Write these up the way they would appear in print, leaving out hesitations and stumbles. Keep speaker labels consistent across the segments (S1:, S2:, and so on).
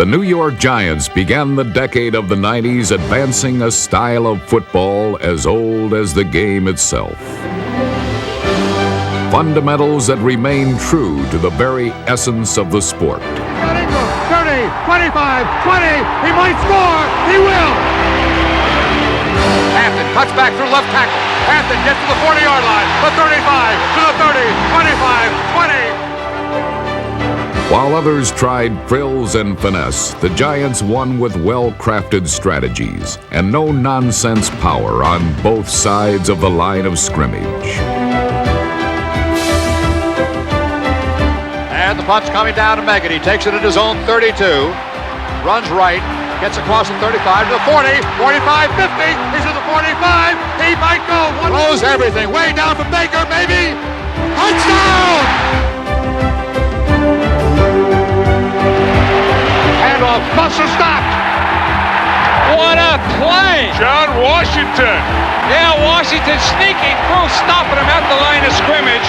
S1: The New York Giants began the decade of the 90s advancing a style of football as old as the game itself. Fundamentals that remain true to the very essence of the sport.
S2: 30, 25, 20, he might score, he will! Hampton cuts back through left tackle. Hampton gets to the 40-yard line, the 35, to the 30, 25, 20.
S1: While others tried frills and finesse, the Giants won with well-crafted strategies and no-nonsense power on both sides of the line of scrimmage.
S2: And the punch coming down to Meggett. He takes it at his own 32, runs right, gets across the 35 to the 40, 45, 50, he's at the 45, he might go. Throws everything, way down for Baker, maybe, touchdown! Handoff, Buster stopped.
S3: What a play!
S4: John Washington.
S3: Yeah, Washington sneaking through, stopping him at the line of scrimmage.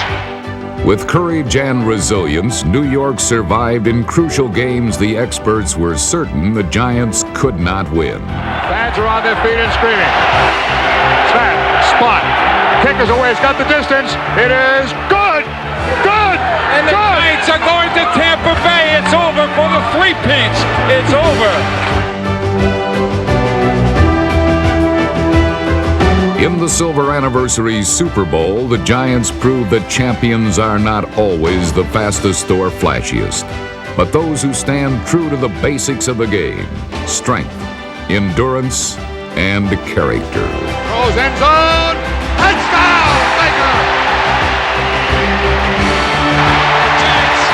S1: With courage and resilience, New York survived in crucial games the experts were certain the Giants could not win.
S2: Fans are on their feet and screaming. Snap, spot, kickers away, it's got the distance, it is good, good,
S3: And the Giants are going to Tampa Bay. It's over for the three-peats. It's over.
S1: In the Silver Anniversary Super Bowl, the Giants proved that champions are not always the fastest or flashiest, but those who stand true to the basics of the game: strength, endurance, and character.
S2: Throws end zone, touchdown, Baker!
S3: Giants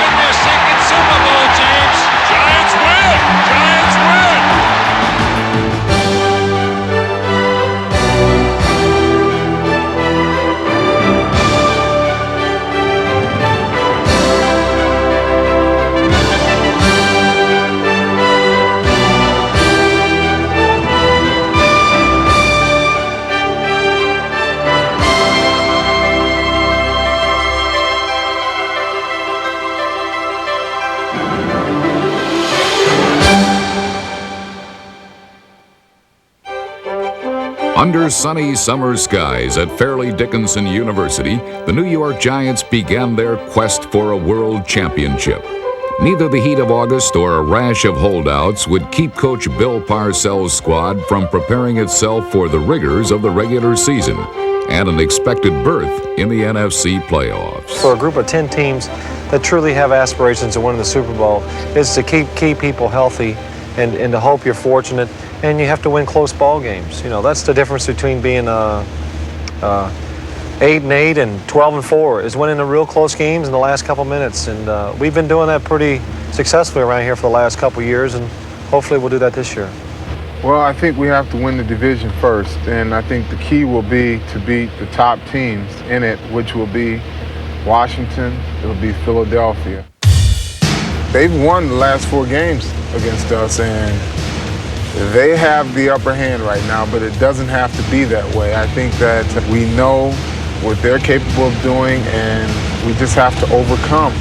S3: win their second Super Bowl, James.
S4: Giants win. Giants win.
S1: Under sunny summer skies at Fairleigh Dickinson University, the New York Giants began their quest for a world championship. Neither the heat of August or a rash of holdouts would keep Coach Bill Parcells' squad from preparing itself for the rigors of the regular season and an expected berth in the NFC playoffs.
S5: For a group of 10 teams that truly have aspirations of winning the Super Bowl, is to keep people healthy and to hope you're fortunate, and you have to win close ball games. You know, that's the difference between being 8-8 and 12-4, is winning the real close games in the last couple minutes. And we've been doing that pretty successfully around here for the last couple years, and hopefully we'll do that this year.
S6: Well, I think we have to win the division first, and I think the key will be to beat the top teams in it, which will be Washington, it'll be Philadelphia. They've won the last 4 games against us, and they have the upper hand right now, but it doesn't have to be that way. I think that we know what they're capable of doing, and we just have to overcome.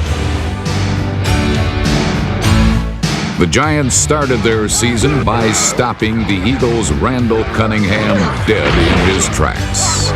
S1: The Giants started their season by stopping the Eagles' Randall Cunningham dead in his tracks.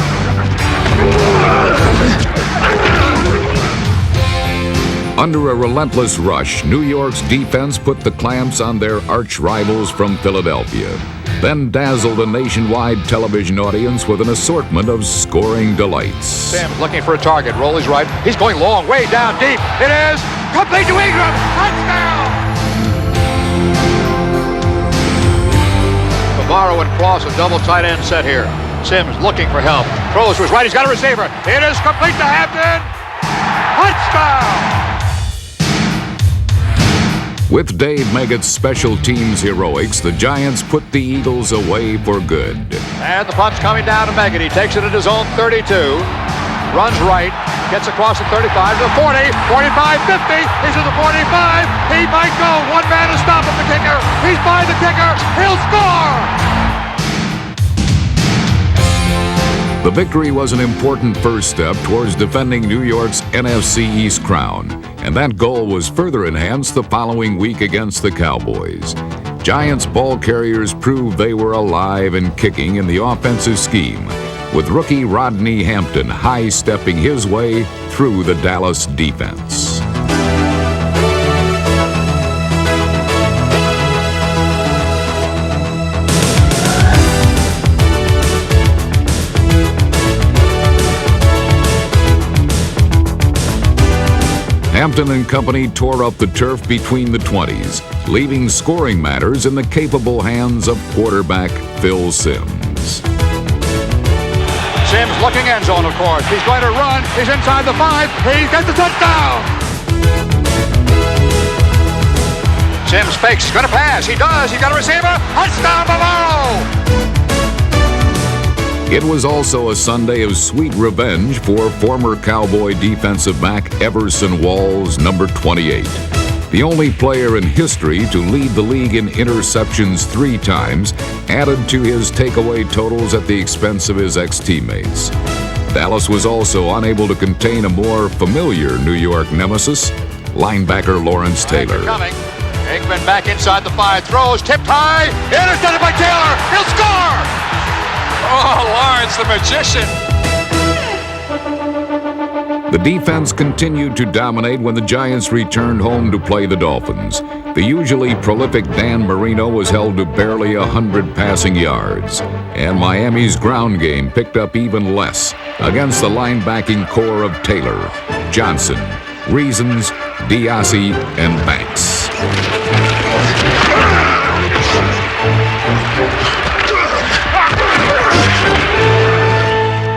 S1: Under a relentless rush, New York's defense put the clamps on their arch rivals from Philadelphia, then dazzled a nationwide television audience with an assortment of scoring delights.
S2: Sims looking for a target, roll is right, he's going long, way down deep, it is complete to Ingram, touchdown! Favaro and Cross, a double tight end set here. Sims looking for help, throws to his right, he's got a receiver, it is complete to Hampton, touchdown!
S1: With Dave Meggett's special teams heroics, the Giants put the Eagles away for good.
S2: And the punch coming down to Meggett. He takes it at his own 32, runs right, gets across the 35 to the 40, 45, 50, he's at the 45, he might go, one man to stop him, the kicker, he's by the kicker, he'll score!
S1: The victory was an important first step towards defending New York's NFC East crown and that goal was further enhanced the following week against the Cowboys. Giants ball carriers proved they were alive and kicking in the offensive scheme, with rookie Rodney Hampton high-stepping his way through the Dallas defense. Hampton and company tore up the turf between the 20s, leaving scoring matters in the capable hands of quarterback Phil Simms.
S2: Simms looking end zone, of course. He's going to run. He's inside the 5. He gets the touchdown. Simms fakes. He's going to pass. He does. He got a receiver. Touchdown, Bavaro.
S1: It was also a Sunday of sweet revenge for former Cowboy defensive back Everson Walls, number 28. The only player in history to lead the league in interceptions 3 times, added to his takeaway totals at the expense of his ex-teammates. Dallas was also unable to contain a more familiar New York nemesis, linebacker Lawrence Taylor.
S2: Coming. Aikman back inside the 5, throws, tipped high, intercepted by Taylor. He'll score!
S3: Oh, Lawrence, the magician.
S1: The defense continued to dominate when the Giants returned home to play the Dolphins. The usually prolific Dan Marino was held to barely 100 passing yards, and Miami's ground game picked up even less against the linebacking core of Taylor, Johnson, Reasons, Diassi, and Banks.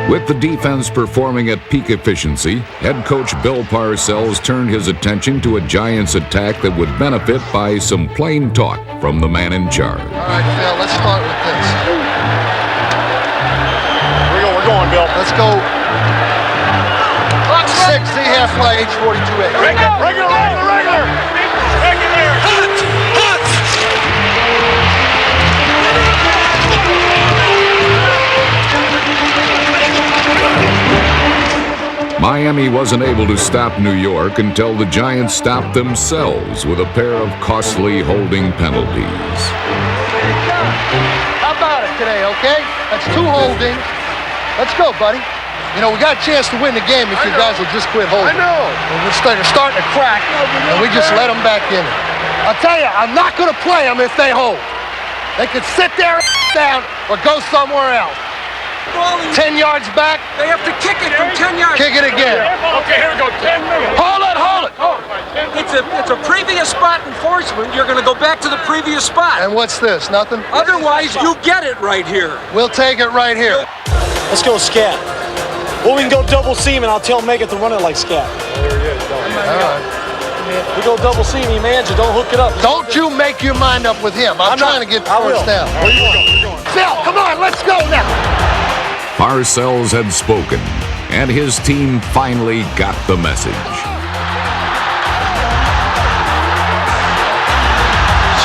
S1: With the defense performing at peak efficiency, head coach Bill Parcells turned his attention to a Giants attack that would benefit by some plain talk from the man in charge.
S7: All right, Phil, let's start with this.
S2: We're going, Bill.
S7: Let's go 60 halfway, H42A.
S2: Regular.
S1: Miami wasn't able to stop New York until the Giants stopped themselves with a pair of costly holding penalties.
S7: How about it today, okay? That's 2 holdings. Let's go, buddy. You know, we got a chance to win the game if you guys will just quit holding.
S2: I know.
S7: And we're starting to crack, and we just let them back in it. I'll tell you, I'm not going to play them if they hold. They could sit there down or go somewhere else. 10 yards back.
S3: They have to kick it from 10 yards.
S7: Kick it again.
S4: Okay, here we go. 10 minutes.
S7: Hold it.
S3: Oh, it's a previous spot enforcement. You're going to go back to the previous spot.
S7: And what's this? Nothing?
S3: Otherwise, you get it right here.
S7: We'll take it right here.
S8: Let's go scat. Well, we can go double seam, and I'll tell Megan to run it like scat.
S7: All right.
S8: We go double seam, he mans you. Don't hook it up.
S7: Don't you make your mind up with him. I'm trying to get
S8: I will.
S7: first down.
S4: Where you going?
S7: Phil, come on, let's go now.
S1: Parcells had spoken, and his team finally got the message.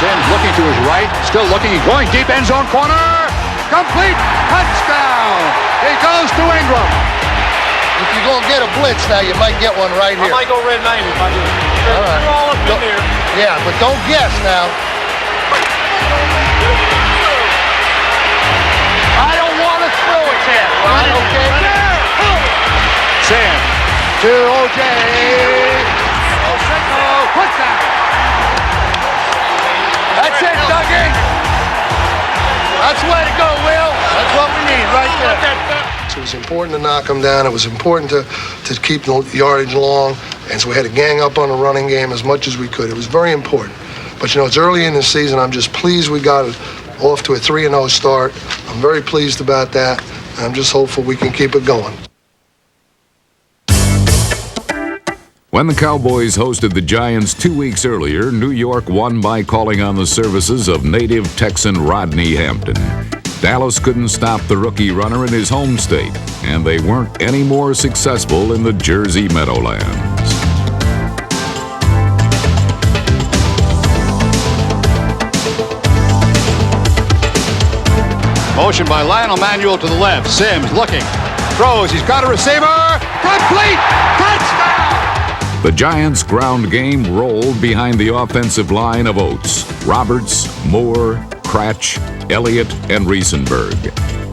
S2: Simms looking to his right, still looking, he's going deep end zone corner. Complete touchdown. He goes to Ingram.
S7: If you're going to get a blitz now, you might get one right
S8: I
S7: here.
S8: might go red 90 if I do.
S7: All right.
S8: You're all up in there.
S7: Yeah, but don't guess now. I don't want to throw it there. Right, okay?
S2: Simms to O.J. Touchdown.
S7: That's it, Dougie. That's the way to go, Will. That's what we need right there. So it was important to knock them down. It was important to keep the yardage long. And so we had to gang up on the running game as much as we could. It was very important. But, you know, it's early in the season. I'm just pleased we got it off to a 3-0 start. I'm very pleased about that. And I'm just hopeful we can keep it going.
S1: When the Cowboys hosted the Giants 2 weeks earlier, New York won by calling on the services of native Texan Rodney Hampton. Dallas couldn't stop the rookie runner in his home state, and they weren't any more successful in the Jersey Meadowlands.
S2: Motion by Lionel Manuel to the left. Simms looking. Throws. He's got a receiver. Complete. Touchdown.
S1: The Giants' ground game rolled behind the offensive line of Oates, Roberts, Moore, Cratch, Elliott, and Riesenberg,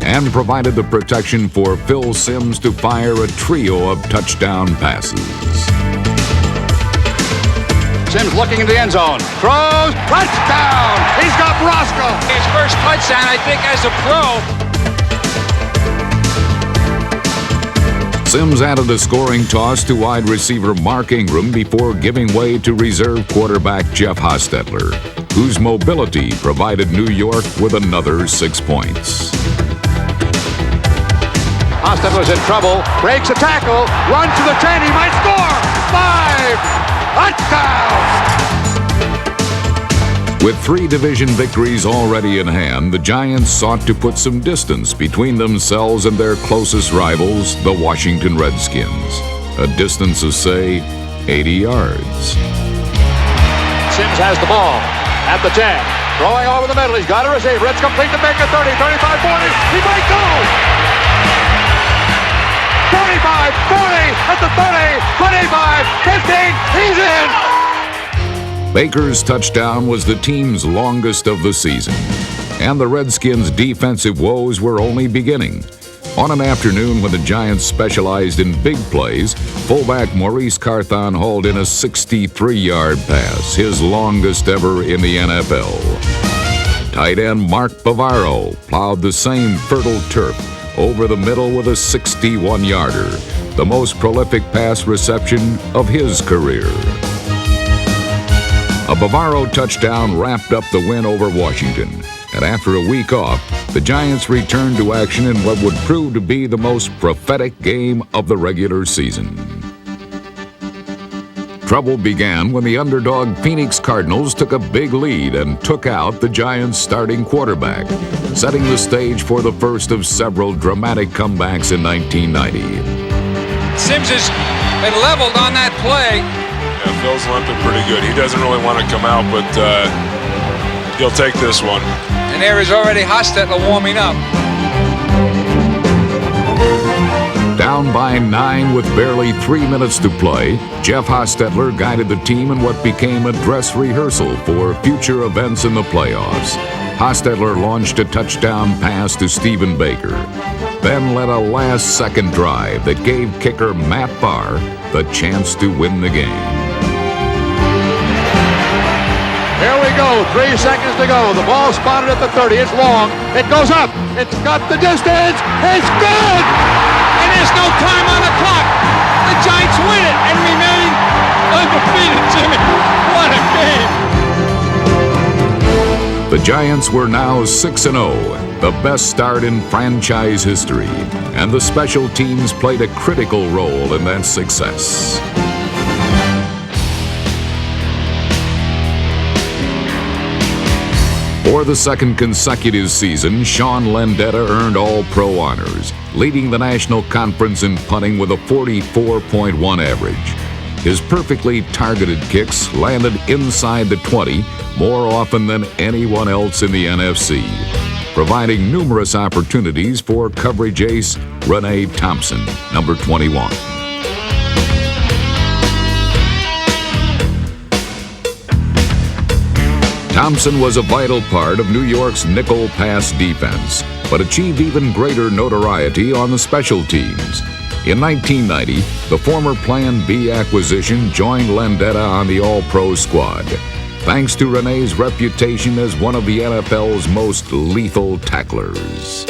S1: and provided the protection for Phil Simms to fire a trio of touchdown passes.
S2: Simms looking into the end zone. Throws. Touchdown! He's got Roscoe.
S3: His first touchdown, I think, as a pro.
S1: Simms added a scoring toss to wide receiver Mark Ingram before giving way to reserve quarterback Jeff Hostetler, whose mobility provided New York with another 6 points.
S2: Hostetler's in trouble. Breaks a tackle. Runs to the 10. He might score. 5. Touchdown!
S1: With 3 division victories already in hand, the Giants sought to put some distance between themselves and their closest rivals, the Washington Redskins. A distance of, say, 80 yards.
S2: Simms has the ball at the 10. Throwing over the middle. He's got a receiver. It's complete to Baker. 30, 35, 40. He might go! 35, 40, at the 30, 25, 15. He's in!
S1: Baker's touchdown was the team's longest of the season, and the Redskins' defensive woes were only beginning. On an afternoon when the Giants specialized in big plays, fullback Maurice Carthon hauled in a 63-yard pass, his longest ever in the NFL. Tight end Mark Bavaro plowed the same fertile turf over the middle with a 61-yarder, the most prolific pass reception of his career. A Bavaro touchdown wrapped up the win over Washington, and after a week off, the Giants returned to action in what would prove to be the most prophetic game of the regular season. Trouble began when the underdog Phoenix Cardinals took a big lead and took out the Giants' starting quarterback, setting the stage for the first of several dramatic comebacks in 1990.
S3: Simms has been leveled on that play.
S4: Yeah, Phil's limping pretty good. He doesn't really want to come out, but he'll take this one.
S3: And there is already Hostetler warming up.
S1: Down by 9 with barely 3 minutes to play, Jeff Hostetler guided the team in what became a dress rehearsal for future events in the playoffs. Hostetler launched a touchdown pass to Stephen Baker, then led a last-second drive that gave kicker Matt Barr the chance to win the game.
S2: Here we go, 3 seconds to go. The ball spotted at the 30. It's long. It goes up. It's got the distance. It's good!
S3: And there's no time on the clock. The Giants win it and remain undefeated, Jimmy. What a game!
S1: The Giants were now 6-0, the best start in franchise history, and the special teams played a critical role in that success. For the second consecutive season, Sean Landeta earned All-Pro honors, leading the National Conference in punting with a 44.1 average. His perfectly targeted kicks landed inside the 20 more often than anyone else in the NFC, providing numerous opportunities for coverage ace Renee Thompson, number 21. Thompson was a vital part of New York's nickel pass defense, but achieved even greater notoriety on the special teams. In 1990, the former Plan B acquisition joined Landeta on the All-Pro squad, thanks to Renee's reputation as one of the NFL's most lethal tacklers.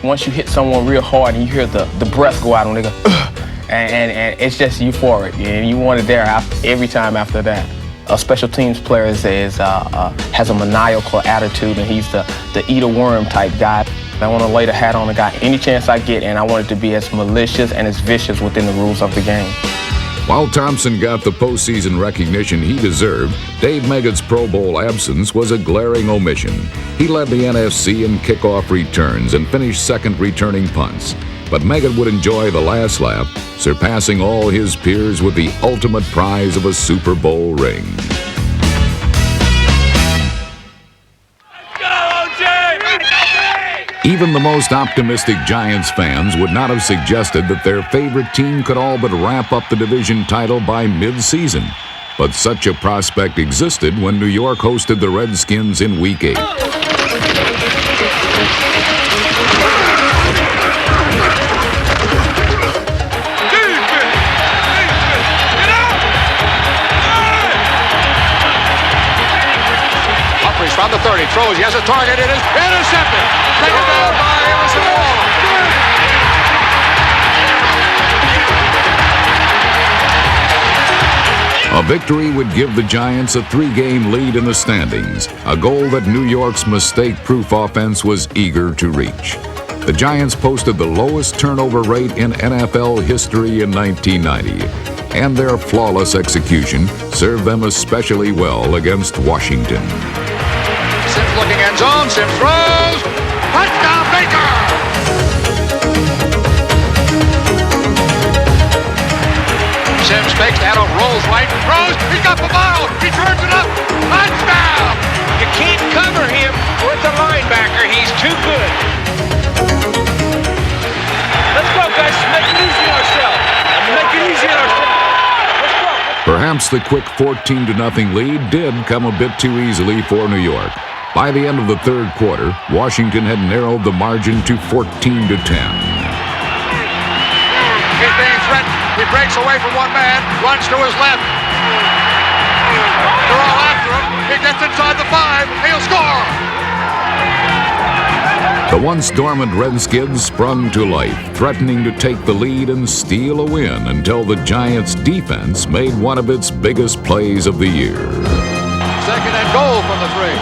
S9: Once you hit someone real hard and you hear the breath go out and they go, ugh, and it's just euphoric, and you want it there every time after that. A special teams player has a maniacal attitude, and he's the eat a worm type guy. I want to lay the hat on the guy any chance I get, and I want it to be as malicious and as vicious within the rules of the game.
S1: While Thompson got the postseason recognition he deserved, Dave Meggett's Pro Bowl absence was a glaring omission. He led the NFC in kickoff returns and finished second returning punts. But Meggett would enjoy the last lap, surpassing all his peers with the ultimate prize of a Super Bowl ring.
S3: Let's go, OJ!
S1: Even the most optimistic Giants fans would not have suggested that their favorite team could all but wrap up the division title by mid-season. But such a prospect existed when New York hosted the Redskins in Week 8.
S2: From the 30, throws, he has a target, it is intercepted. Taken down by Emerson Wall.
S1: A victory would give the Giants a 3-game lead in the standings, a goal that New York's mistake-proof offense was eager to reach. The Giants posted the lowest turnover rate in NFL history in 1990, and their flawless execution served them especially well against Washington.
S2: Sims looking end zone, Sims throws, touchdown Baker! Sims fakes the handoff, rolls right, throws, he's got the ball, he turns it up, touchdown!
S3: You can't cover him with the linebacker, he's too good. Let's go, guys, make it easy on ourselves. Make it easy on ourselves. Let's go.
S1: Perhaps the quick 14-0 lead did come a bit too easily for New York. By the end of the third quarter, Washington had narrowed the margin to 14-10.
S2: He's being threatened. He breaks away from one man, runs to his left. They're all after him. He gets inside the 5. He'll score.
S1: The once dormant Redskins sprung to life, threatening to take the lead and steal a win until the Giants' defense made one of its biggest plays of the year.
S2: Second and goal from the 3.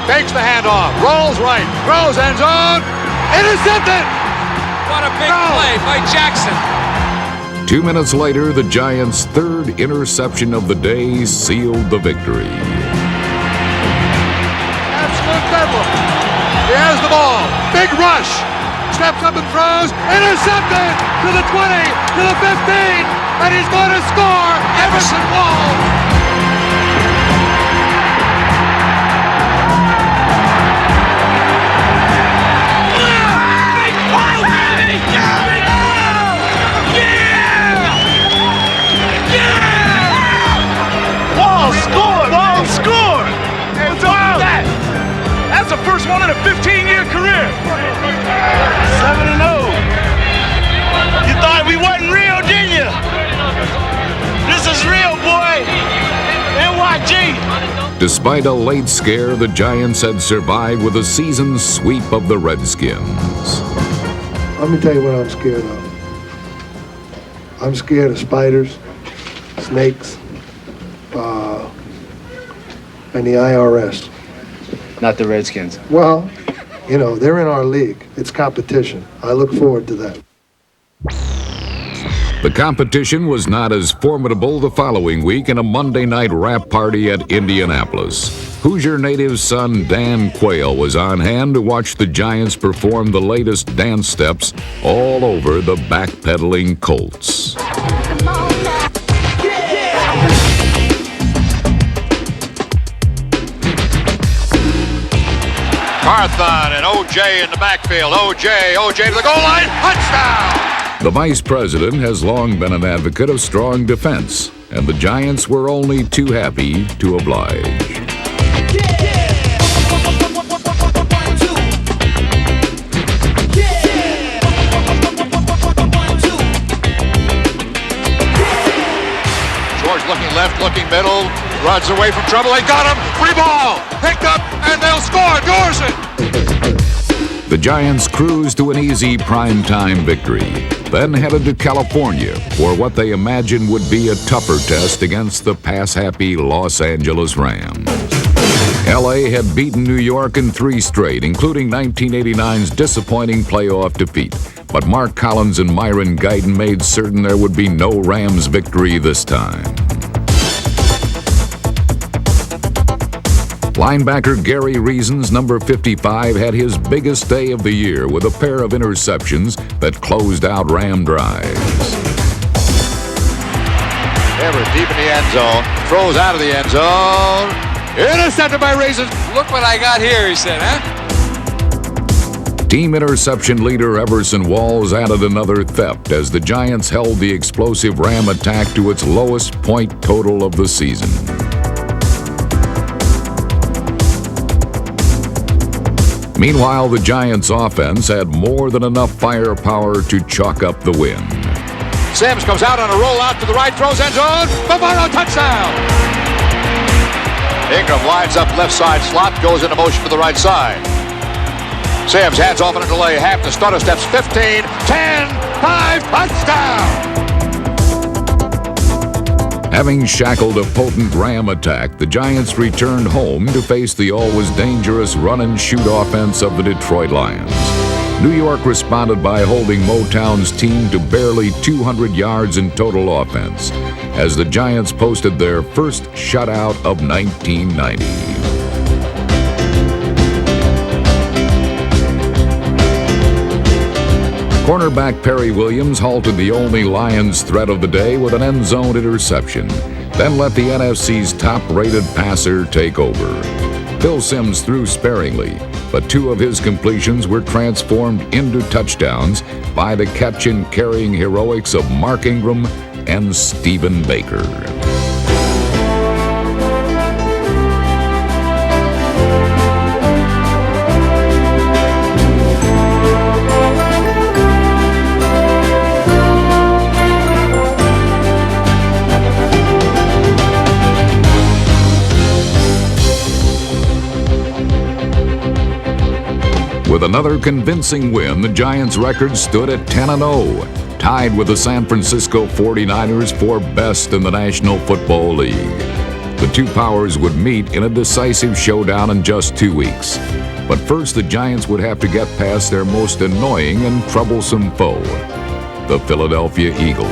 S2: Takes the handoff, rolls right, throws end zone, intercepted!
S3: What a big play by Jackson.
S1: 2 minutes later, the Giants' third interception of the day sealed the victory.
S2: Absolute bedlam. He has the ball, big rush, steps up and throws, intercepted to the 20, to the 15, and he's going to score, Emerson Wall!
S3: That's the first one in a 15-year career. 7-0. You thought we wasn't real, didn't you? This is real, boy. NYG.
S1: Despite a late scare, the Giants had survived with a season sweep of the Redskins.
S10: Let me tell you what I'm scared of. I'm scared of spiders, snakes, and the IRS.
S11: Not the Redskins.
S10: Well, you know, they're in our league. It's competition. I look forward to that.
S1: The competition was not as formidable the following week in a Monday night wrap party at Indianapolis. Hoosier native son Dan Quayle was on hand to watch the Giants perform the latest dance steps all over the backpedaling Colts.
S2: Carthon and O.J. in the backfield. O.J. to the goal line. Touchdown!
S1: The vice president has long been an advocate of strong defense, and the Giants were only too happy to oblige.
S2: George looking left, looking middle. Runs away from trouble. They got him. Free ball. Picked up, and they'll score. Dorsett.
S1: The Giants cruised to an easy primetime victory, then headed to California for what they imagined would be a tougher test against the pass-happy Los Angeles Rams. L.A. had beaten New York in 3 straight, including 1989's disappointing playoff defeat. But Mark Collins and Myron Guyton made certain there would be no Rams victory this time. Linebacker Gary Reason's number 55 had his biggest day of the year with a pair of interceptions that closed out Ram drives.
S2: Everett deep in the end zone, throws out of the end zone, intercepted by Reason.
S3: Look what I got here, he said, huh?
S1: Team interception leader Everson Walls added another theft as the Giants held the explosive Ram attack to its lowest point total of the season. Meanwhile, the Giants' offense had more than enough firepower to chalk up the win.
S2: Sims comes out on a rollout to the right, throws end zone. Bavaro, touchdown! Ingram lines up left side slot, goes into motion to the right side. Sims hands off in a delay, half the starter steps, 15, 10, 5, touchdown!
S1: Having shackled a potent Ram attack, the Giants returned home to face the always dangerous run-and-shoot offense of the Detroit Lions. New York responded by holding Motown's team to barely 200 yards in total offense, as the Giants posted their first shutout of 1990. Cornerback Perry Williams halted the only Lions threat of the day with an end zone interception, then let the NFC's top-rated passer take over. Phil Simms threw sparingly, but two of his completions were transformed into touchdowns by the catch-and-carrying heroics of Mark Ingram and Stephen Baker. With another convincing win, the Giants' record stood at 10-0, tied with the San Francisco 49ers for best in the National Football League. The two powers would meet in a decisive showdown in just 2 weeks. But first, the Giants would have to get past their most annoying and troublesome foe, the Philadelphia Eagles.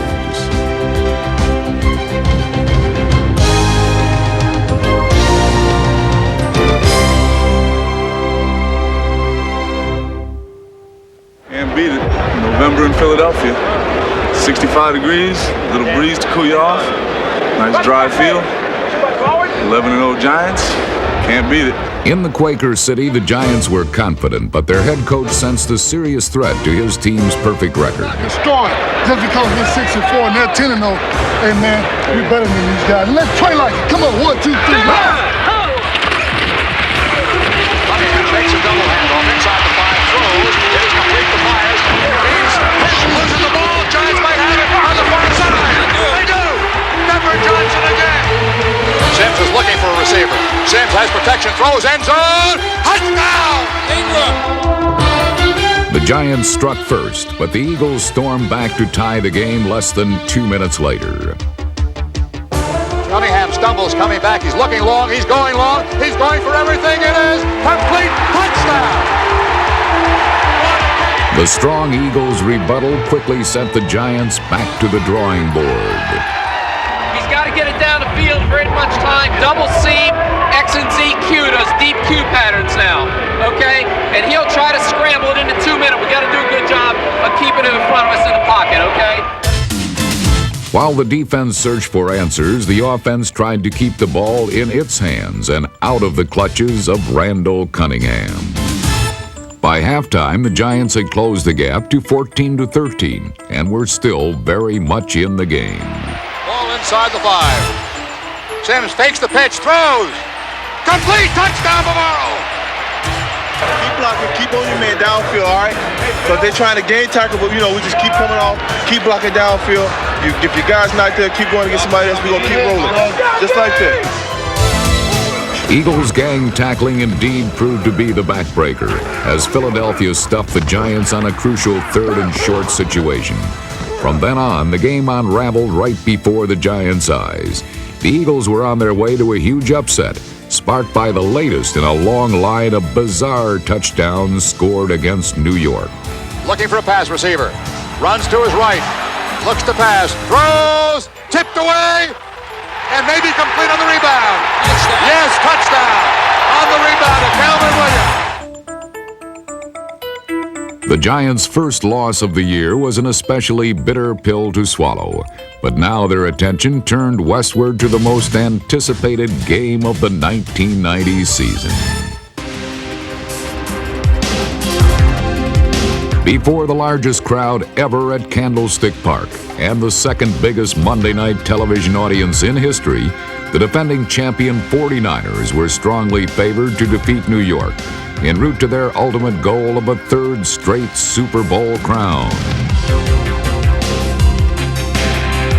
S12: Beat it. November in Philadelphia. 65 degrees, little breeze to cool you off. Nice dry feel. 11-0 Giants. Can't beat it.
S1: In the Quaker City, the Giants were confident, but their head coach sensed a serious threat to his team's perfect record.
S10: Destroy it. Just because we're 6-4 and they're 10-0. Hey man, we better than these guys. And let's play like it. Come on, 1, 2, 3.
S2: Takes a double hand off inside the 5, throws. It is complete to Myers. Losing the ball. Giants might have it on the far side. They do. Denver Johnson again. Sims is looking for a receiver. Sims has protection. Throws end zone. Touchdown. Ingram.
S1: The Giants struck first, but the Eagles stormed back to tie the game less than 2 minutes later.
S2: Cunningham stumbles coming back. He's looking long. He's going long. He's going for everything. It is complete. Touchdown.
S1: The strong Eagles' rebuttal quickly sent the Giants back to the drawing board.
S13: He's got to get it down the field very much time. Double seam, X and Z Q, those deep Q patterns now. Okay? And he'll try to scramble it into 2 minutes. We got to do a good job of keeping it in front of us in the pocket, okay?
S1: While the defense searched for answers, the offense tried to keep the ball in its hands and out of the clutches of Randall Cunningham. By halftime, the Giants had closed the gap to 14-13 and were still very much in the game.
S2: Ball inside the 5. Sims fakes the pitch, throws. Complete, touchdown, Bavaro.
S3: Keep blocking, keep on your man downfield, all right? Because they're trying to game tackle, but, we just keep coming off, keep blocking downfield. If your guy's not there, keep going to get somebody else. We're going to keep rolling. Just like that.
S1: Eagles gang tackling indeed proved to be the backbreaker as Philadelphia stuffed the Giants on a crucial 3rd and short situation. From then on, the game unraveled right before the Giants' eyes. The Eagles were on their way to a huge upset, sparked by the latest in a long line of bizarre touchdowns scored against New York.
S2: Looking for a pass receiver. Runs to his right. Looks to pass. Throws. Tipped away. And maybe complete on the rebound. Touchdown. Yes, touchdown. On the rebound of Calvin Williams.
S1: The Giants' first loss of the year was an especially bitter pill to swallow. But now their attention turned westward to the most anticipated game of the 1990 season. Before the largest crowd ever at Candlestick Park and the second biggest Monday night television audience in history, the defending champion 49ers were strongly favored to defeat New York en route to their ultimate goal of a third straight Super Bowl crown.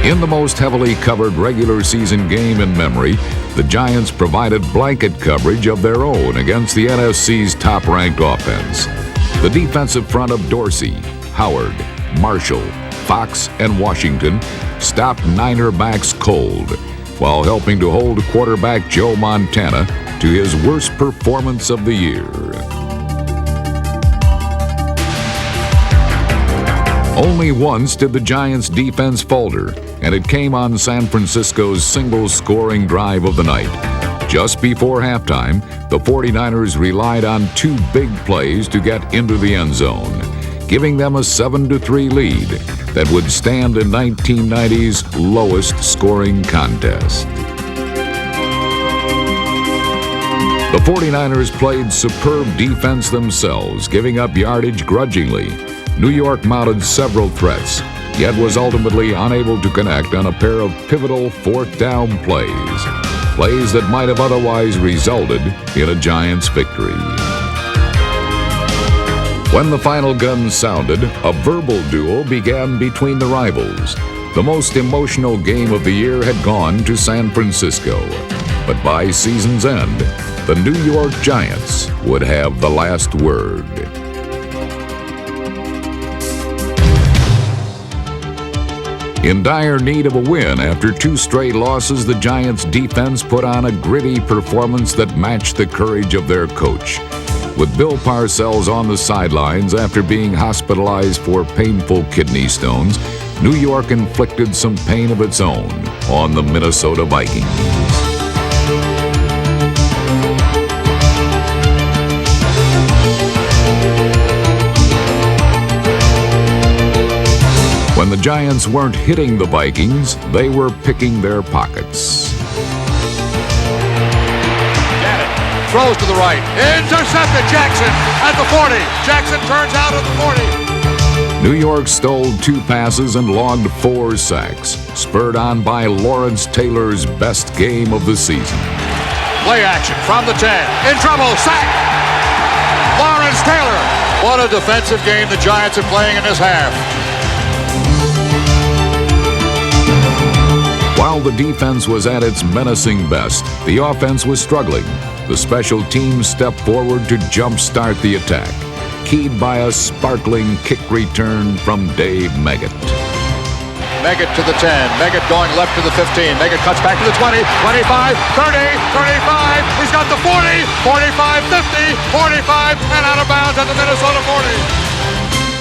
S1: In the most heavily covered regular season game in memory, the Giants provided blanket coverage of their own against the NFC's top-ranked offense. The defensive front of Dorsey, Howard, Marshall, Fox, and Washington stopped Niner backs cold while helping to hold quarterback Joe Montana to his worst performance of the year. Only once did the Giants' defense falter, and it came on San Francisco's single-scoring drive of the night. Just before halftime, the 49ers relied on two big plays to get into the end zone, giving them a 7-3 lead that would stand in 1990's lowest scoring contest. The 49ers played superb defense themselves, giving up yardage grudgingly. New York mounted several threats, yet was ultimately unable to connect on a pair of pivotal fourth down plays that might have otherwise resulted in a Giants victory. When the final gun sounded, a verbal duel began between the rivals. The most emotional game of the year had gone to San Francisco, but by season's end, the New York Giants would have the last word. In dire need of a win after two straight losses, the Giants' defense put on a gritty performance that matched the courage of their coach. With Bill Parcells on the sidelines after being hospitalized for painful kidney stones, New York inflicted some pain of its own on the Minnesota Vikings. When the Giants weren't hitting the Vikings, they were picking their pockets.
S2: Janet throws to the right. Intercepted. Jackson at the 40. Jackson turns out at the 40.
S1: New York stole two passes and logged 4 sacks, spurred on by Lawrence Taylor's best game of the season.
S2: Play action from the 10. In trouble. Sack. Lawrence Taylor. What a defensive game the Giants are playing in this half.
S1: While the defense was at its menacing best, the offense was struggling. The special teams stepped forward to jumpstart the attack, keyed by a sparkling kick return from Dave Meggett.
S2: Meggett to the 10. Meggett going left to the 15. Meggett cuts back to the 20, 25, 30, 35. He's got the 40, 45, 50, 45, and out of bounds at the Minnesota 40.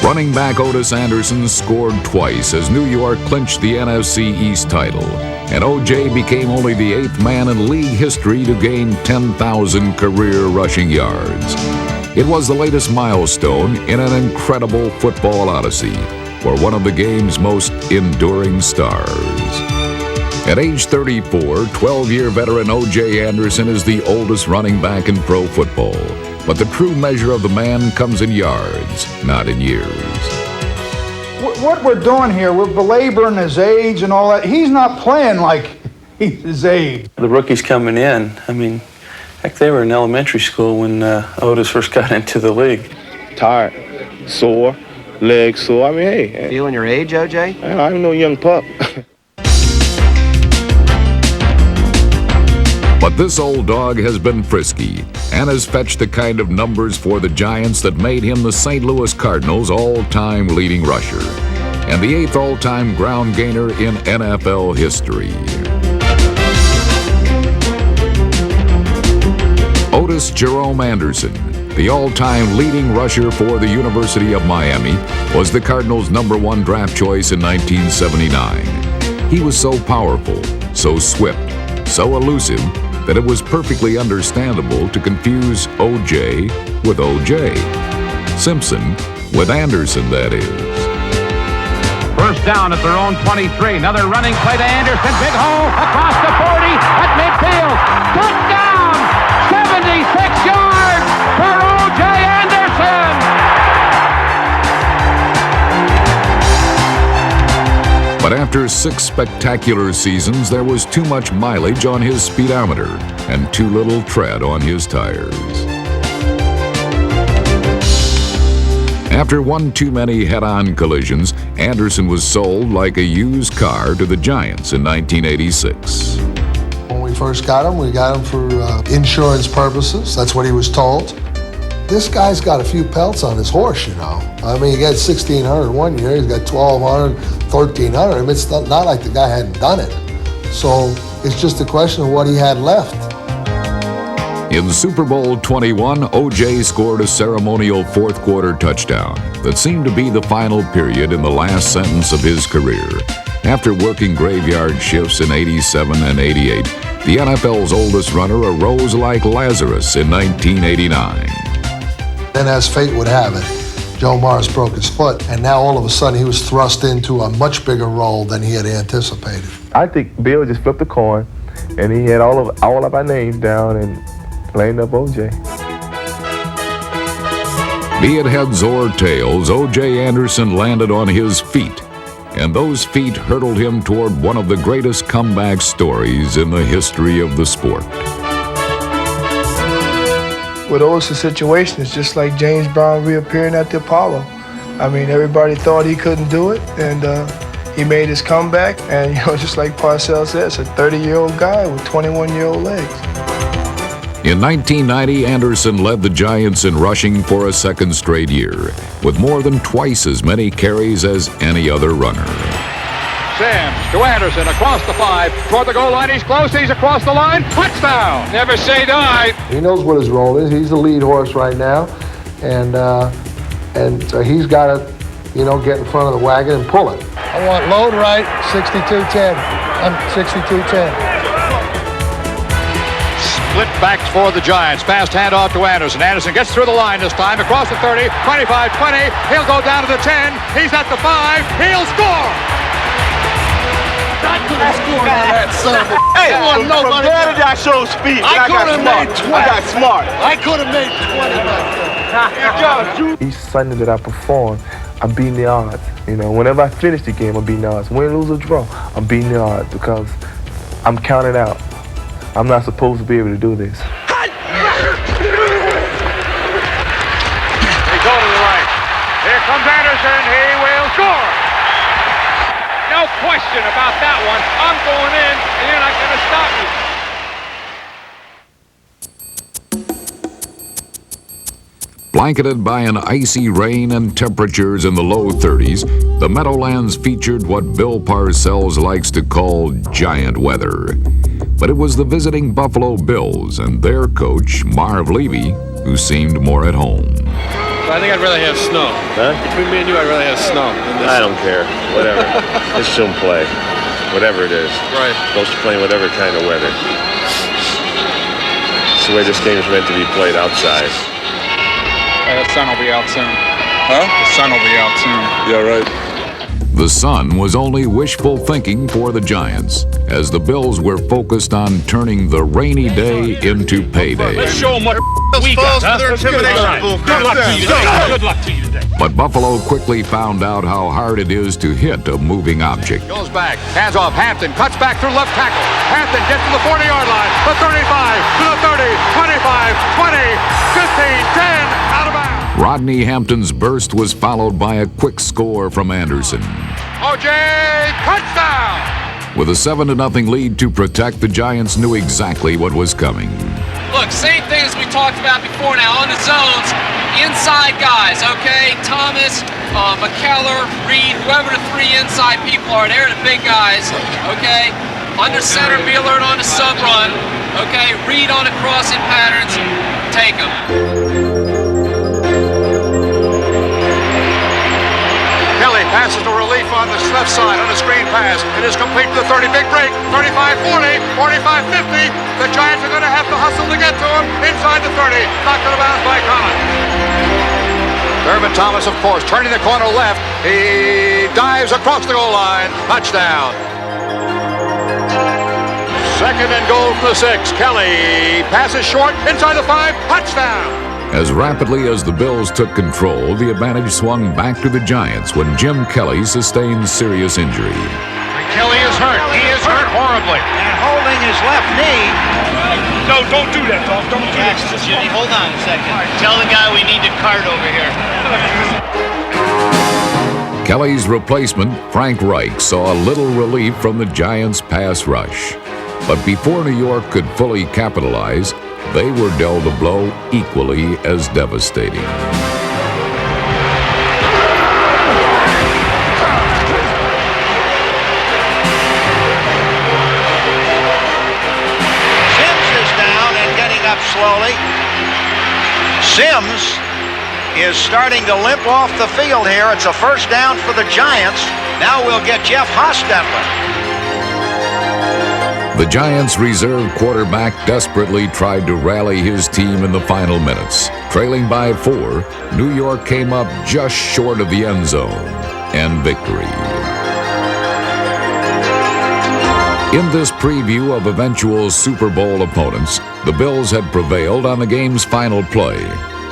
S1: Running back Otis Anderson scored twice as New York clinched the NFC East title, and O.J. became only the 8th man in league history to gain 10,000 career rushing yards. It was the latest milestone in an incredible football odyssey for one of the game's most enduring stars. At age 34, 12-year veteran O.J. Anderson is the oldest running back in pro football. But the true measure of the man comes in yards, not in years.
S14: What we're doing here, we're belaboring his age and all that. He's not playing like he's his age.
S15: The rookies coming in, I mean, heck, they were in elementary school when Otis first got into the league.
S16: Tired, sore, legs sore. I mean, hey.
S17: Feeling your age, OJ?
S16: I'm no young pup.
S1: But this old dog has been frisky and has fetched the kind of numbers for the Giants that made him the St. Louis Cardinals' all-time leading rusher and the 8th all-time ground gainer in NFL history. Otis Jerome Anderson, the all-time leading rusher for the University of Miami, was the Cardinals' #1 draft choice in 1979. He was so powerful, so swift, so elusive, that it was perfectly understandable to confuse O.J. with O.J. Simpson with Anderson, that is.
S18: First down at their own 23. Another running play to Anderson. Big hole across the 40 at midfield. Touchdown! 76 yards for O.J. Anderson!
S1: After 6 spectacular seasons, there was too much mileage on his speedometer and too little tread on his tires. After one too many head-on collisions, Anderson was sold like a used car to the Giants in 1986.
S7: When we first got him for insurance purposes. That's what he was told. This guy's got a few pelts on his horse, you know. I mean, he got 1,600 one year, he's got 1,200, 1,300. I mean, it's not like the guy hadn't done it. So it's just a question of what he had left.
S1: In Super Bowl 21, O.J. scored a ceremonial fourth-quarter touchdown that seemed to be the final period in the last sentence of his career. After working graveyard shifts in 87 and 88, the NFL's oldest runner arose like Lazarus in 1989.
S7: And as fate would have it, Joe Morris broke his foot, and now all of a sudden he was thrust into a much bigger role than he had anticipated.
S16: I think Bill just flipped a coin, and he had all of our names down and lined up O.J.
S1: Be it heads or tails, O.J. Anderson landed on his feet, and those feet hurtled him toward one of the greatest comeback stories in the history of the sport.
S17: With Otis' situation, it's just like James Brown reappearing at the Apollo. I mean, everybody thought he couldn't do it, and he made his comeback. And, you know, just like Parcells said, it's a 30-year-old guy with 21-year-old legs.
S1: In 1990, Anderson led the Giants in rushing for a second straight year, with more than twice as many carries as any other runner.
S2: Sims to Anderson across the 5, toward the goal line. He's close. He's across the line. Touchdown. Never say die.
S7: He knows what his role is. He's the lead horse right now, and so he's got to, you know, get in front of the wagon and pull it. I want load right, 62-10. I'm 62-10.
S2: Split backs for the Giants. Fast handoff to Anderson. Anderson gets through the line this time. Across the 30, 25, 20. He'll go down to the 10. He's at the 5. He'll score.
S3: Hey, from there did I show speed. I could have made 20. I got smart.
S8: I could have made 20.
S16: Each Sunday that I perform, I'm beating the odds. You know, whenever I finish the game, I'm beating the odds. Win, lose, or draw, I'm beating the odds because I'm counted out. I'm not supposed to be able to do this.
S2: They go to the right. Here comes Anderson. He will score. No question about that one. I'm going in, and you're not going to stop me.
S1: Blanketed by an icy rain and temperatures in the low 30s, the Meadowlands featured what Bill Parcells likes to call giant weather. But it was the visiting Buffalo Bills and their coach, Marv Levy, who seemed more at home.
S19: I think I'd rather have snow.
S11: Huh?
S19: Between me and you, I'd rather have snow.
S11: I don't care. Whatever. Let's show them play. Whatever it is.
S19: Right.
S11: Supposed to play in whatever kind of weather. It's the way this game is meant to be played outside.
S19: The sun will be out soon.
S12: Huh?
S19: The sun will be out soon.
S12: Yeah, right.
S1: The sun was only wishful thinking for the Giants, as the Bills were focused on turning the rainy day into payday.
S19: Let's show them what we got, huh? Good luck to you today. Good luck to you today.
S1: But Buffalo quickly found out how hard it is to hit a moving object.
S2: Goes back, hands off. Hampton cuts back through left tackle. Hampton gets to the 40-yard line. The 35, to the 30, 25, 20, 15, 10, out of bounds.
S1: Rodney Hampton's burst was followed by a quick score from Anderson.
S2: O.J. touchdown!
S1: With a 7-0 lead to protect, the Giants knew exactly what was coming.
S13: Look, same thing as we talked about before now. On the zones, inside guys, okay? Thomas, McKellar, Reed, whoever the 3 inside people are, they're the big guys, okay? Under center, be alert on the sub run, okay? Reed on the crossing patterns, take them.
S2: Kelly passes to relief on the left side on a screen pass. It is complete to the 30. Big break. 35-40, 45-50. The Giants are going to have to hustle to get to him inside the 30. Knocked out of bounds by Collins. Thurman Thomas, of course, turning the corner left. He dives across the goal line. Touchdown. Second and goal for the 6. Kelly passes short inside the 5. Touchdown.
S1: As rapidly as the Bills took control, the advantage swung back to the Giants when Jim Kelly sustained serious injury.
S2: Kelly is hurt. He is hurt horribly.
S20: And holding his left knee.
S19: No, don't do that, dog. Don't do that.
S20: Jimmy, hold on a second. Tell the guy we need to cart over here.
S1: Kelly's replacement, Frank Reich, saw a little relief from the Giants' pass rush. But before New York could fully capitalize, they were dealt a blow equally as devastating.
S20: Sims is down and getting up slowly. Sims is starting to limp off the field here. It's a first down for the Giants. Now we'll get Jeff Hostetler.
S1: The Giants' reserve quarterback desperately tried to rally his team in the final minutes. Trailing by 4, New York came up just short of the end zone and victory. In this preview of eventual Super Bowl opponents, the Bills had prevailed on the game's final play.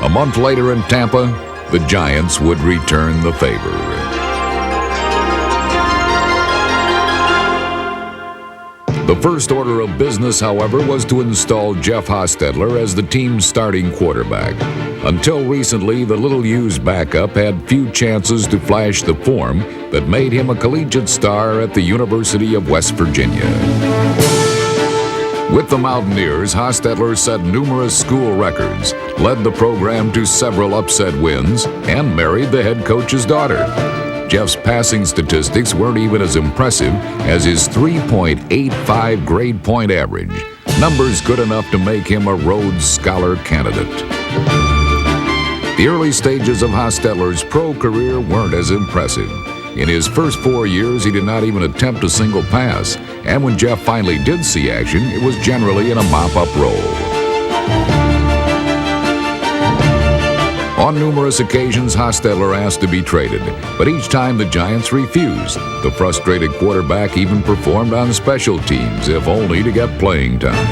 S1: A month later in Tampa, the Giants would return the favor. The first order of business, however, was to install Jeff Hostetler as the team's starting quarterback. Until recently, the little-used backup had few chances to flash the form that made him a collegiate star at the University of West Virginia. With the Mountaineers, Hostetler set numerous school records, led the program to several upset wins, and married the head coach's daughter. Jeff's passing statistics weren't even as impressive as his 3.85 grade point average, numbers good enough to make him a Rhodes Scholar candidate. The early stages of Hostetler's pro career weren't as impressive. In his first 4 years, he did not even attempt a single pass, and when Jeff finally did see action, it was generally in a mop-up role. On numerous occasions, Hostetler asked to be traded, but each time the Giants refused. The frustrated quarterback even performed on special teams, if only to get playing time.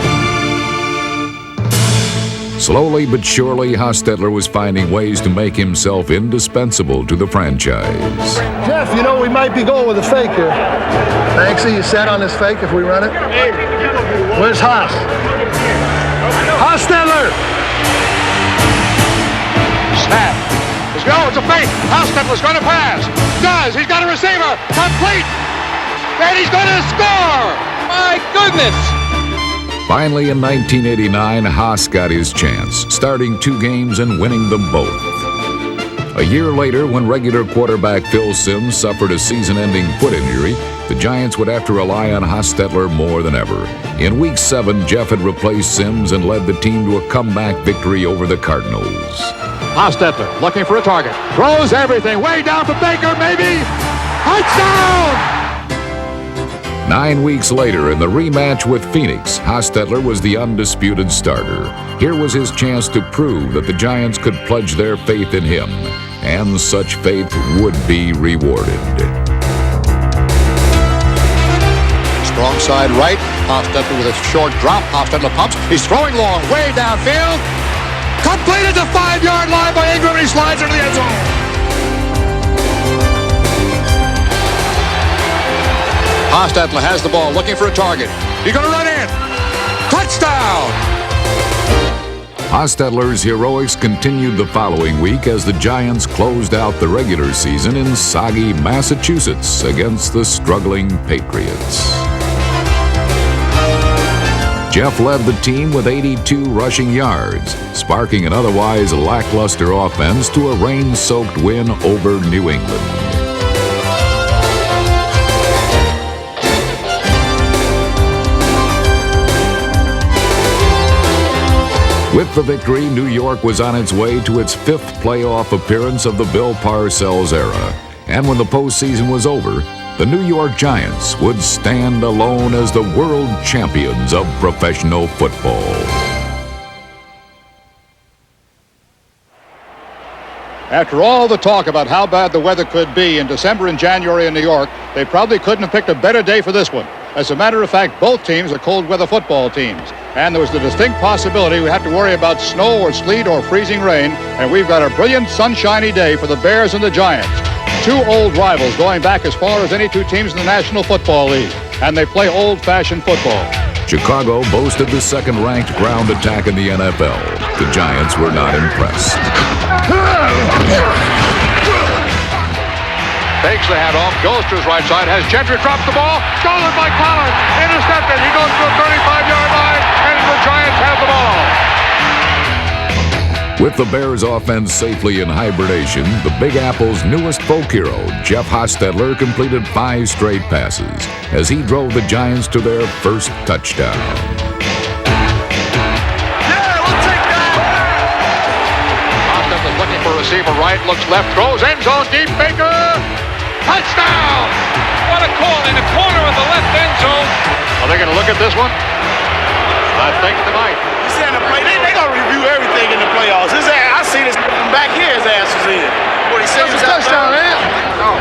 S1: Slowly but surely, Hostetler was finding ways to make himself indispensable to the franchise.
S10: Jeff, you know, we might be going with a fake here. Banksy, you set on this fake if we run it? Where's Haas? Hostetler!
S2: Snap. Let's go. It's a fake. Hostetler's going to pass. Does. He's got a receiver. Complete. And he's going to score. My goodness.
S1: Finally, in 1989, Haas got his chance, starting 2 games and winning them both. A year later, when regular quarterback Phil Sims suffered a season-ending foot injury, the Giants would have to rely on Hostetler more than ever. In Week 7, Jeff had replaced Sims and led the team to a comeback victory over the Cardinals.
S2: Hostetler looking for a target. Throws everything way down for Baker, maybe. Touchdown!
S1: 9 weeks later, in the rematch with Phoenix, Hostetler was the undisputed starter. Here was his chance to prove that the Giants could pledge their faith in him, and such faith would be rewarded.
S2: Strong side right. Hostetler with a short drop. Hostetler pumps. He's throwing long, way downfield. Completed the 5-yard line by Ingram, and he slides into the end zone. Hostetler has the ball, looking for a target. He's going to run in. Touchdown!
S1: Hostetler's heroics continued the following week as the Giants closed out the regular season in soggy Massachusetts against the struggling Patriots. Jeff led the team with 82 rushing yards, sparking an otherwise lackluster offense to a rain-soaked win over New England. With the victory, New York was on its way to its 5th playoff appearance of the Bill Parcells era. And when the postseason was over, the New York Giants would stand alone as the world champions of professional football.
S2: After all the talk about how bad the weather could be in December and January in New York, they probably couldn't have picked a better day for this one. As a matter of fact, both teams are cold weather football teams. And there was the distinct possibility we had to worry about snow or sleet or freezing rain, and we've got a brilliant sunshiny day for the Bears and the Giants. Two old rivals going back as far as any two teams in the National Football League, and they play old-fashioned football.
S1: Chicago boasted the second-ranked ground attack in the NFL. The Giants were not impressed.
S2: Takes the handoff, goes to his right side, has Gentry dropped the ball, stolen by Collins, intercepted. He goes to the 35-yard line, and the Giants have the ball.
S1: With the Bears offense safely in hibernation, the Big Apple's newest folk hero, Jeff Hostetler, completed 5 straight passes as he drove the Giants to their first touchdown.
S2: Hostetler's looking for receiver right, looks left, throws end zone deep, Baker, touchdown!
S13: What a call in the corner of the left end zone.
S2: Are they going to look at this one? I think tonight.
S19: You see in the play, they gonna review everything in the playoffs. His ass, I see this back here. His ass is in. What he said was a touchdown, man. No.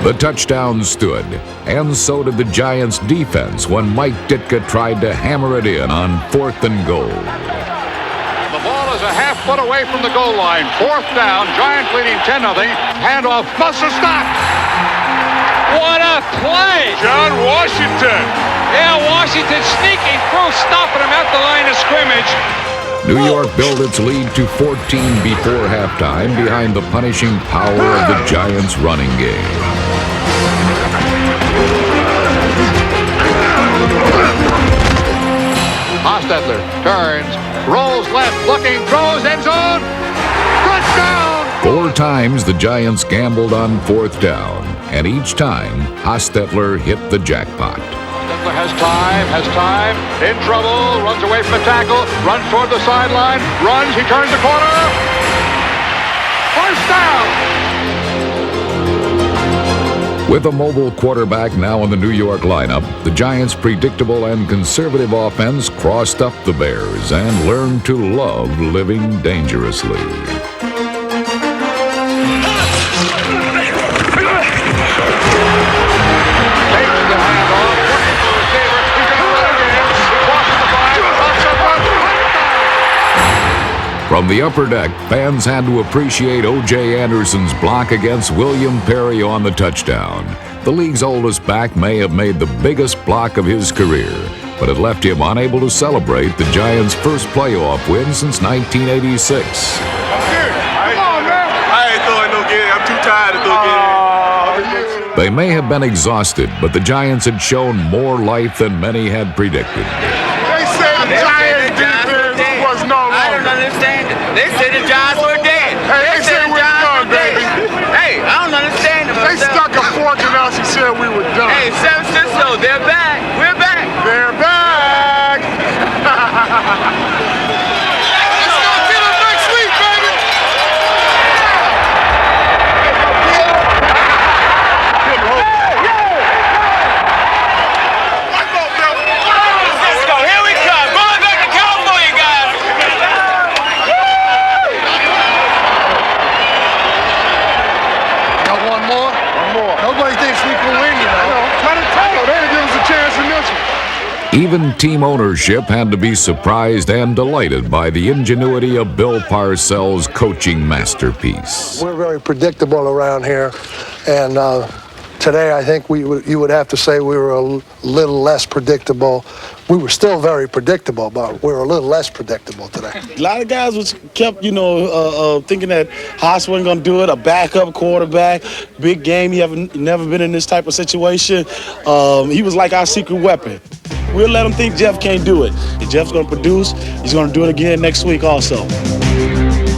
S1: The touchdown stood, and so did the Giants' defense when Mike Ditka tried to hammer it in on 4th and goal.
S2: The ball is a half foot away from the goal line. 4th down. Giants leading 10-0. Handoff must have stopped.
S13: What a play!
S4: John Washington.
S13: Yeah, Washington sneaking through, stopping him at the line of scrimmage.
S1: New York built its lead to 14 before halftime behind the punishing power of the Giants' running game.
S2: Hostetler turns, rolls left, looking, throws, end zone, touchdown!
S1: 4 times the Giants gambled on 4th down, and each time Hostetler hit the jackpot.
S2: Hostetler has time, in trouble, runs away from the tackle, runs toward the sideline, runs, he turns the corner, first down!
S1: With a mobile quarterback now in the New York lineup, the Giants' predictable and conservative offense crossed up the Bears and learned to love living dangerously. From the upper deck, fans had to appreciate O.J. Anderson's block against William Perry on the touchdown. The league's oldest back may have made the biggest block of his career, but it left him unable to celebrate the Giants' first playoff win since 1986.
S19: I ain't throwing no game. I'm too tired to throw games.
S1: They may have been exhausted, but the Giants had shown more life than many had predicted.
S19: They say the Giants defense was no longer. I don't understand it. They say the Giants were dead. Hey, they said we're done, baby. Hey, I don't understand it. They stuck a fork in us and said we were done. Hey, San Francisco, they're back. We're back. They're back. Let's go get them next week, baby. Let's go. Here we come. Going back to California, guys.
S2: Got one more?
S19: One more.
S2: Nobody thinks we can win, you know.
S19: Try to tackle. They didn't give us a chance in this one.
S1: Even team ownership had to be surprised and delighted by the ingenuity of Bill Parcells' coaching masterpiece.
S10: We're very predictable around here, and today I think you would have to say we were a little less predictable. We were still very predictable, but we were a little less predictable today.
S8: A lot of guys was kept, thinking that Haas wasn't going to do it. A backup quarterback, big game. He never been in this type of situation. He was like our secret weapon. We'll let him think Jeff can't do it. If Jeff's going to produce, he's going to do it again next week also.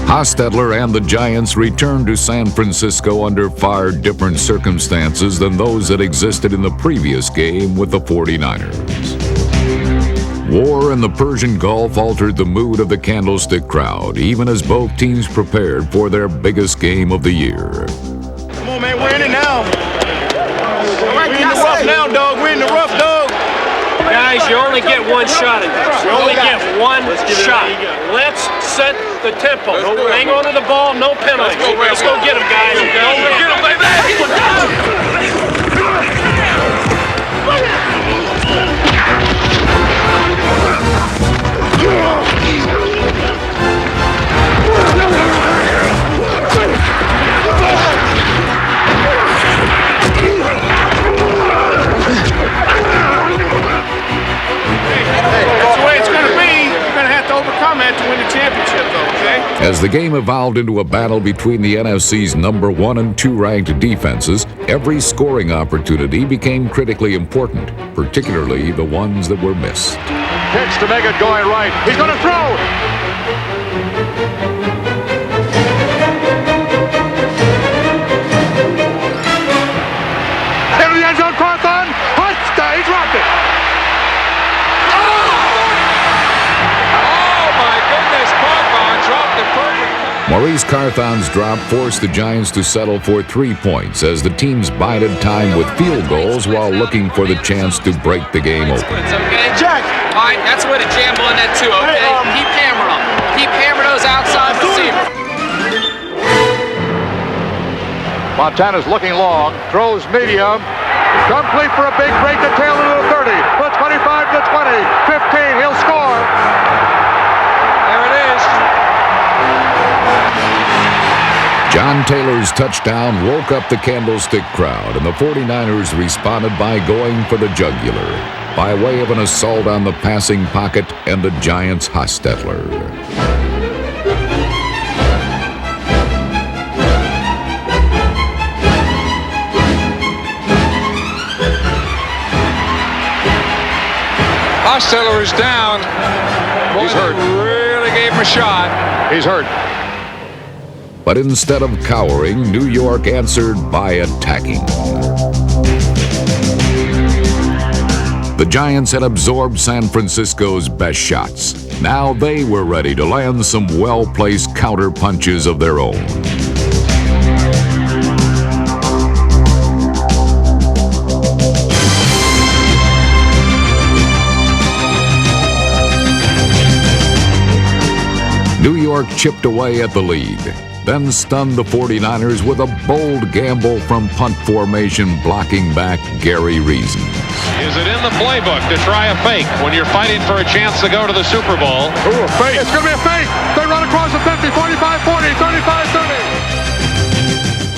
S1: Hostetler and the Giants returned to San Francisco under far different circumstances than those that existed in the previous game with the 49ers. War in the Persian Gulf altered the mood of the Candlestick crowd, even as both teams prepared for their biggest game of the year.
S19: Come on, man. We're in it now. We're in the rough now, dog. We're in the rough, dog.
S13: Guys, you only get one shot at this. You only get one shot. Let's set the tempo. Hang on to the ball, no penalty. Let's go get him, guys. Go get him, baby.
S1: As the game evolved into a battle between the NFC's number 1 and 2 ranked defenses, every scoring opportunity became critically important, particularly the ones that were missed.
S2: Pitch to make it going right. He's going to throw. Into the end zone, Carthon. Touchdown. He dropped it.
S13: Oh my goodness, Carthon dropped the perfect.
S1: Maurice Carthon's drop forced the Giants to settle for 3 points as the teams bided time with field goals while looking for the chance to break the game open.
S13: It's okay. Jack. All right, that's the way to jam in that too, okay? Keep hammering them. Keep hammering those outside receivers.
S2: Montana's looking long, throws medium, complete for a big break to tail into the 30, the 25 to 20, 15, he'll score. There it is.
S1: John Taylor's touchdown woke up the Candlestick crowd, and the 49ers responded by going for the jugular, by way of an assault on the passing pocket and a Giants Hostetler.
S13: Hostetler is down.
S2: He's hurt.
S13: Really gave him a shot.
S2: He's hurt.
S1: But instead of cowering, New York answered by attacking. The Giants had absorbed San Francisco's best shots. Now they were ready to land some well-placed counter punches of their own. New York chipped away at the lead, then stunned the 49ers with a bold gamble from punt formation blocking back Gary Reason.
S18: Is it in the playbook to try a fake when you're fighting for a chance to go to the Super Bowl?
S2: Ooh, a fake. It's going to be a fake. They run across the 50, 45, 40, 35,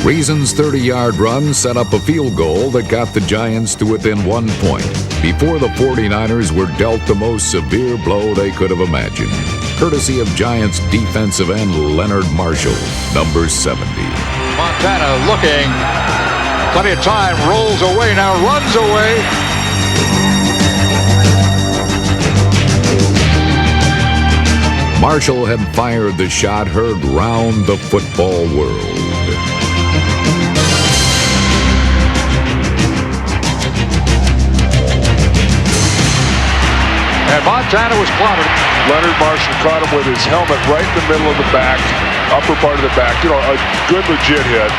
S2: 30.
S1: Reason's 30-yard run set up a field goal that got the Giants to within 1 point before the 49ers were dealt the most severe blow they could have imagined, courtesy of Giants defensive end Leonard Marshall, number 70.
S2: Montana looking. Plenty of time. Rolls away now. Runs away.
S1: Marshall had fired the shot heard round the football world.
S2: And Montana was clobbered.
S21: Leonard Marshall caught him with his helmet right in the middle of the back, upper part of the back. You know, a good, legit hit.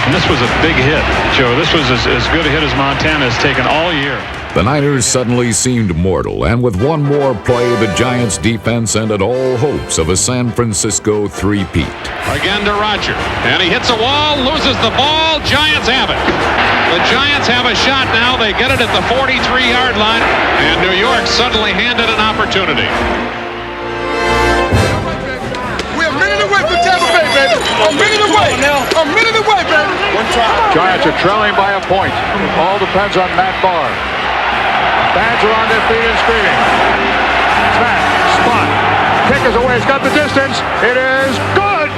S18: And this was a big hit, Joe. This was as good a hit as Montana has taken all year.
S1: The Niners suddenly seemed mortal, and with one more play, the Giants' defense ended all hopes of a San Francisco three-peat.
S18: Again to Roger, and he hits a wall, loses the ball. Giants have it. The Giants have a shot now. They get it at the 43-yard line, and New York suddenly handed an opportunity.
S19: We're a minute away from Tampa Bay, baby. A minute away. A minute away, baby.
S2: Giants are trailing by a point. All depends on Matt Barr. Fans are on their feet and screaming. Snap, spot, kick is away. It's got the distance. It is good.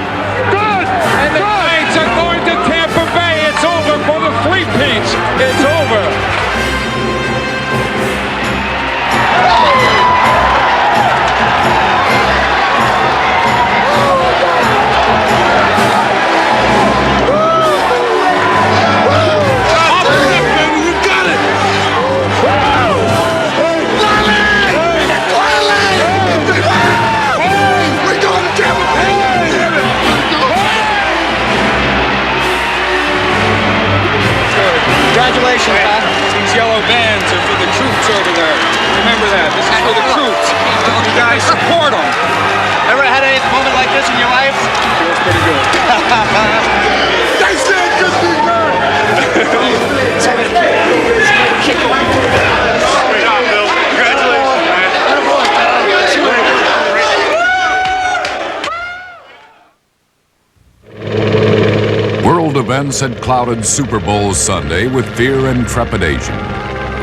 S2: Good.
S13: And the Giants are going to Tampa Bay. It's over for the three-peats. It's over.
S19: Congratulations, man. These yellow bands are for the troops over there. Remember that. This is for the troops. You guys support them.
S20: Ever had a moment like this in your life?
S19: Feels pretty good. They said just be good. Great job, Bill. Congratulations, man.
S1: World events had clouded Super Bowl Sunday with fear and trepidation.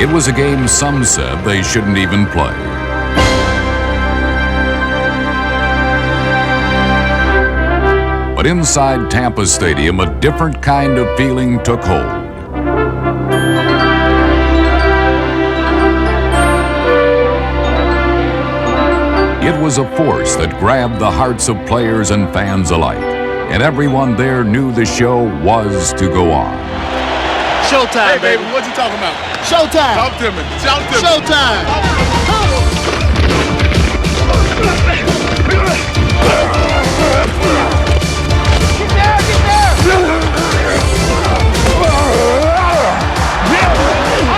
S1: It was a game some said they shouldn't even play. But inside Tampa Stadium, a different kind of feeling took hold. It was a force that grabbed the hearts of players and fans alike, and everyone there knew the show was to go on.
S19: Showtime, baby. What you talking about? Showtime. Talk to me. Talk to me. Showtime. Get there, get there. On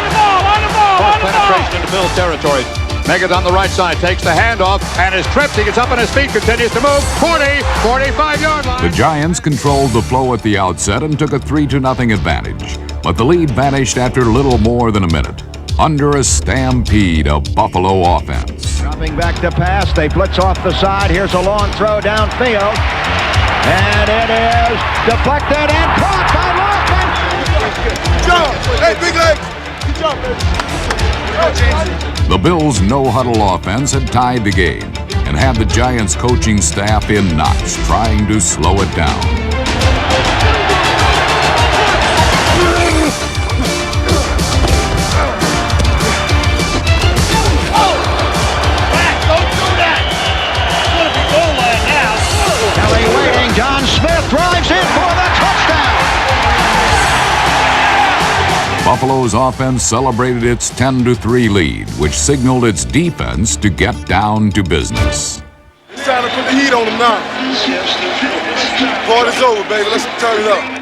S19: the ball, on the ball, on the ball.
S2: Penetration into Bills territory. Meggett on the right side takes the handoff and is tripped. He gets up on his feet, continues to move. 40, 45-yard line.
S1: The Giants controlled the flow at the outset and took a 3-0 advantage. But the lead vanished after little more than a minute, under a stampede of Buffalo offense.
S20: Dropping back to pass, they blitz off the side. Here's a long throw downfield. And it is deflected and caught by Lofton.
S19: Good job. Hey, big legs. Good job, baby.
S1: The Bills' no-huddle offense had tied the game and had the Giants' coaching staff in knots, trying to slow it down.
S20: Kelly waiting. John Smith drives in for the touchdown.
S1: Buffalo's offense celebrated its 10-3 lead, which signaled its defense to get down to business.
S19: It's time to put the heat on them now. Party's over, baby. Let's turn it up.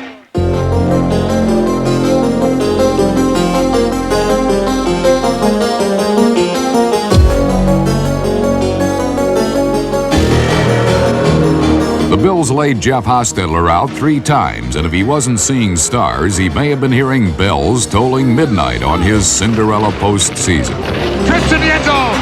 S1: The Bills laid Jeff Hostetler out 3 times, and if he wasn't seeing stars, he may have been hearing bells tolling midnight on his Cinderella postseason.
S2: Trips in the end zone.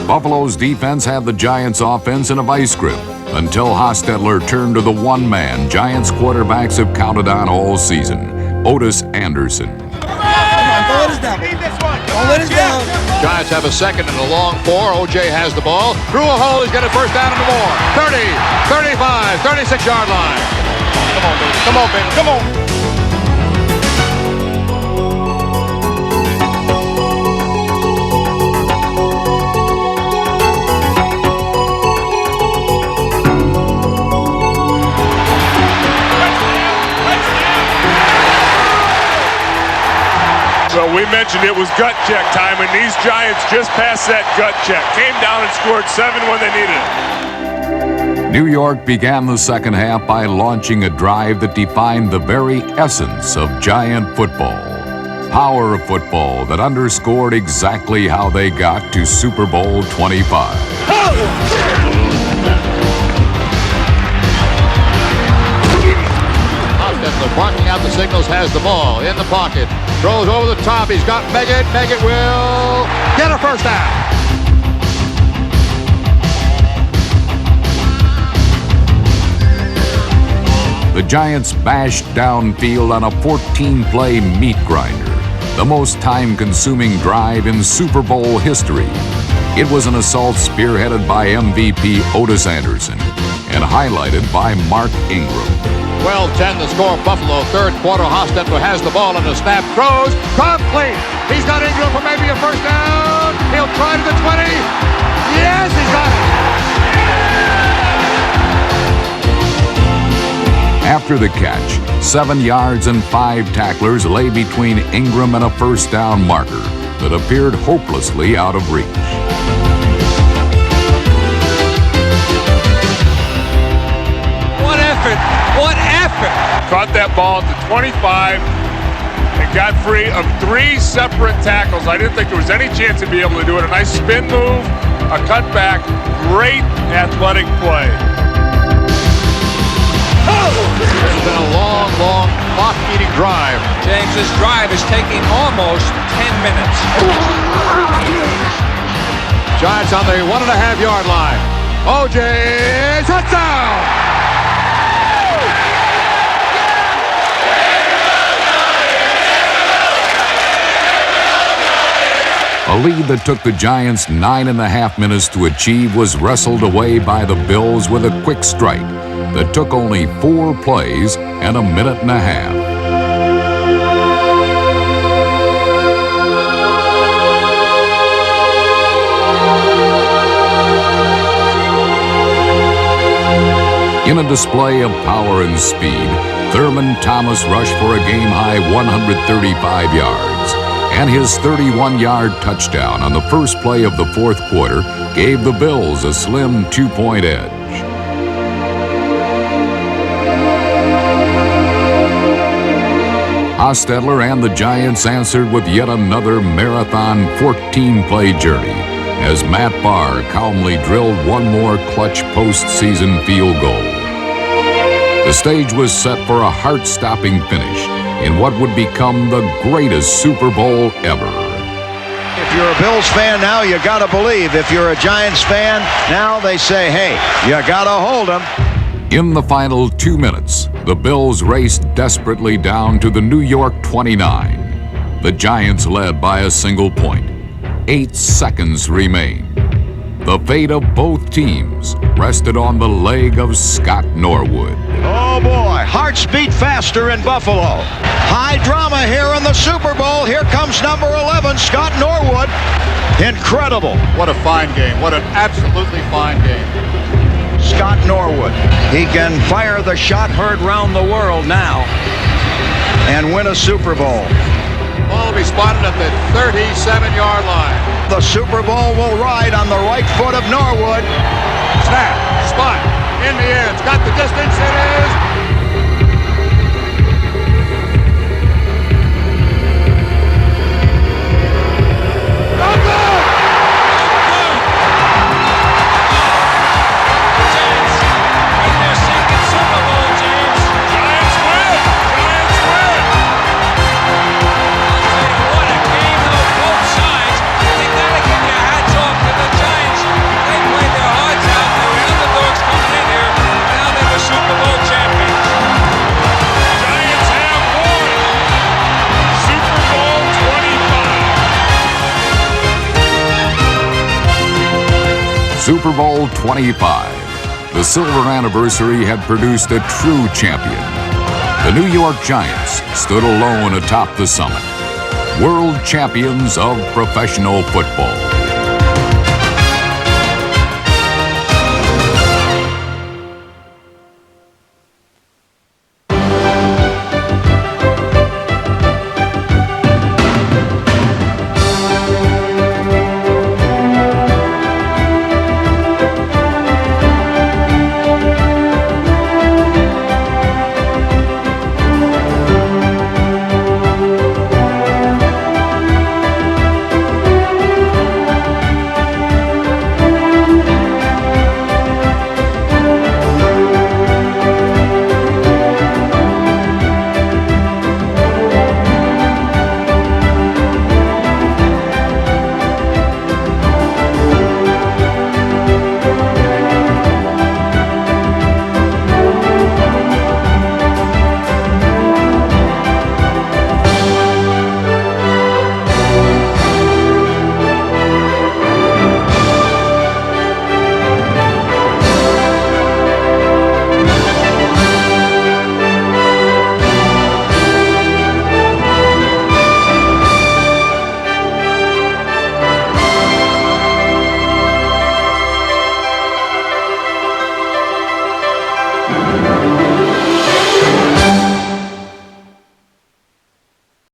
S1: Buffalo's defense had the Giants' offense in a vice grip until Hostetler turned to the one man Giants quarterbacks have counted on all season, Otis Anderson.
S19: Don't let us down. Don't let us down.
S2: Giants have a second and a long 4. O.J. has the ball. Through a hole, he's got a first down and more. 30, 35, 36-yard line. Come on, baby. Come on, baby. Come on.
S4: So we mentioned it was gut check time, and these Giants just passed that gut check. Came down and scored 7 when they needed it.
S1: New York began the second half by launching a drive that defined the very essence of Giant football. Power of football that underscored exactly how they got to Super Bowl 25.
S2: Hostetler barking out the signals, has the ball in the pocket. Throws over the top. He's got Meggett. Meggett will get a first down.
S1: The Giants bashed downfield on a 14-play meat grinder, the most time-consuming drive in Super Bowl history. It was an assault spearheaded by MVP Otis Anderson and highlighted by Mark Ingram.
S2: 12-10 the score. Buffalo, third quarter. Hostetler has the ball and the snap. Throws. Complete. He's got Ingram for maybe a first down. He'll try to the 20. Yes, he's got it.
S1: After the catch, 7 yards and 5 tacklers lay between Ingram and a first down marker that appeared hopelessly out of reach.
S2: What effort. What effort.
S4: Caught that ball at the 25 and got free of 3 separate tackles. I didn't think there was any chance to be able to do it. A nice spin move, a cutback, great athletic play.
S2: It's been a long, long clock-eating drive.
S13: James, this drive is taking almost 10 minutes.
S2: Giants on the 1.5-yard line. O.J. touchdown!
S1: A A lead that took the Giants 9.5 minutes to achieve was wrestled away by the Bills with a quick strike that took only 4 plays and 1.5 minutes. In a display of power and speed, Thurman Thomas rushed for a game-high 135 yards, and his 31-yard touchdown on the first play of the fourth quarter gave the Bills a slim 2-point edge. Hostetler and the Giants answered with yet another marathon 14-play journey as Matt Barr calmly drilled one more clutch postseason field goal. The stage was set for a heart-stopping finish in what would become the greatest Super Bowl ever.
S20: If you're a Bills fan now, you gotta believe. If you're a Giants fan now, they say, hey, you gotta hold them.
S1: In the final 2 minutes, the Bills raced desperately down to the New York 29. The Giants led by a single point. 8 seconds remained. The fate of both teams rested on the leg of Scott Norwood.
S20: Oh boy, hearts beat faster in Buffalo. High drama here in the Super Bowl. Here comes number 11, Scott Norwood. Incredible.
S2: What a fine game. What an absolutely fine game.
S20: Scott Norwood. He can fire the shot heard round the world now and win a Super Bowl.
S2: Ball will be spotted at the 37-yard line.
S20: The Super Bowl will ride on the right foot of Norwood.
S2: Snap, spot, in the end. It's got the distance. It is.
S1: Super Bowl 25. The silver anniversary had produced a true champion. The New York Giants stood alone atop the summit, world champions of professional football.